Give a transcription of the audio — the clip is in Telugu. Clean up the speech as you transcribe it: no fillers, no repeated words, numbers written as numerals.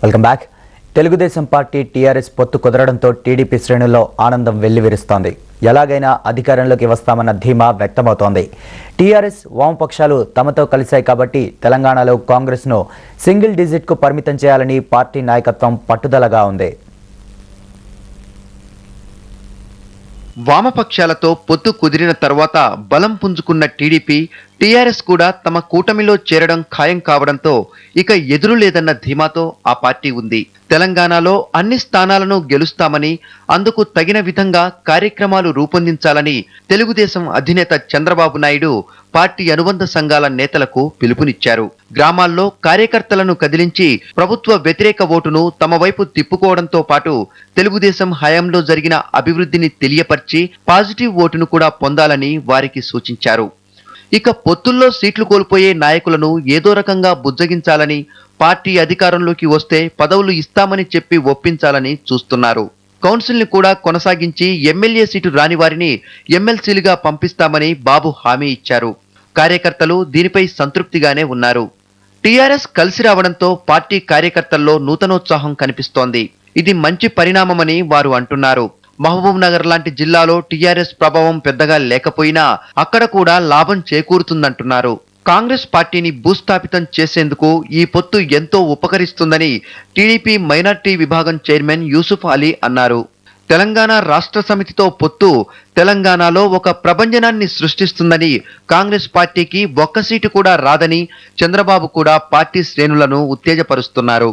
Welcome back. Telugu Desam party TRS పొత్తు కుదరడంతో టీడీపీ శ్రేణుల్లో ఆనందం వెల్లివిరుస్తోంది. ఎలాగైనా అధికారంలోకి వస్తామన్న ధీమా వ్యక్తమవుతోంది. టీఆర్ఎస్ వామపక్షాలు తమతో కలిశాయి కాబట్టి తెలంగాణలో కాంగ్రెస్ను సింగిల్ డిజిట్కు పరిమితం చేయాలని పార్టీ నాయకత్వం పట్టుదలగా ఉంది. వామపక్షాలతో పొత్తు కుదిరిన తర్వాత బలం పుంజుకున్న టీడీపీ, టీఆర్ఎస్ కూడా తమ కూటమిలో చేరడం ఖాయం కావడంతో ఇక ఎదురు లేదన్న ధీమాతో ఆ పార్టీ ఉంది. తెలంగాణలో అన్ని స్థానాలను గెలుస్తామని, అందుకు తగిన విధంగా కార్యక్రమాలు రూపొందించాలని తెలుగుదేశం అధినేత చంద్రబాబు నాయుడు పార్టీ అనుబంధ సంఘాల నేతలకు పిలుపునిచ్చారు. గ్రామాల్లో కార్యకర్తలను కదిలించి ప్రభుత్వ వ్యతిరేక ఓటును తమ వైపు తిప్పుకోవడంతో పాటు తెలుగుదేశం హయాంలో జరిగిన అభివృద్ధిని తెలియపర్చి పాజిటివ్ ఓటును కూడా పొందాలని వారికి సూచించారు. ఇక పొత్తుల్లో సీట్లు కోల్పోయే నాయకులను ఏదో రకంగా బుజ్జగించాలని, పార్టీ అధికారంలోకి వస్తే పదవులు ఇస్తామని చెప్పి ఒప్పించాలని చూస్తున్నారు. కౌన్సిల్ని కూడా కొనసాగించి ఎమ్మెల్యే సీటు రాని వారిని ఎమ్మెల్సీలుగా పంపిస్తామని బాబు హామీ ఇచ్చారు. కార్యకర్తలు దీనిపై సంతృప్తిగానే ఉన్నారు. టీఆర్ఎస్ కలిసి రావడంతో పార్టీ కార్యకర్తల్లో నూతనోత్సాహం కనిపిస్తోంది. ఇది మంచి పరిణామమని వారు అంటున్నారు. మహబూబ్ నగర్ లాంటి జిల్లాలో టీఆర్ఎస్ ప్రభావం పెద్దగా లేకపోయినా అక్కడ కూడా లాభం చేకూరుతుందంటున్నారు. కాంగ్రెస్ పార్టీని భూస్థాపితం చేసేందుకు ఈ పొత్తు ఎంతో ఉపకరిస్తుందని టీడీపీ మైనార్టీ విభాగం చైర్మన్ యూసుఫ్ అలీ అన్నారు. తెలంగాణ రాష్ట్ర సమితితో పొత్తు తెలంగాణలో ఒక ప్రభంజనాన్ని సృష్టిస్తుందని, కాంగ్రెస్ పార్టీకి ఒక్క సీటు కూడా రాదని చంద్రబాబు కూడా పార్టీ శ్రేణులను ఉత్తేజపరుస్తున్నారు.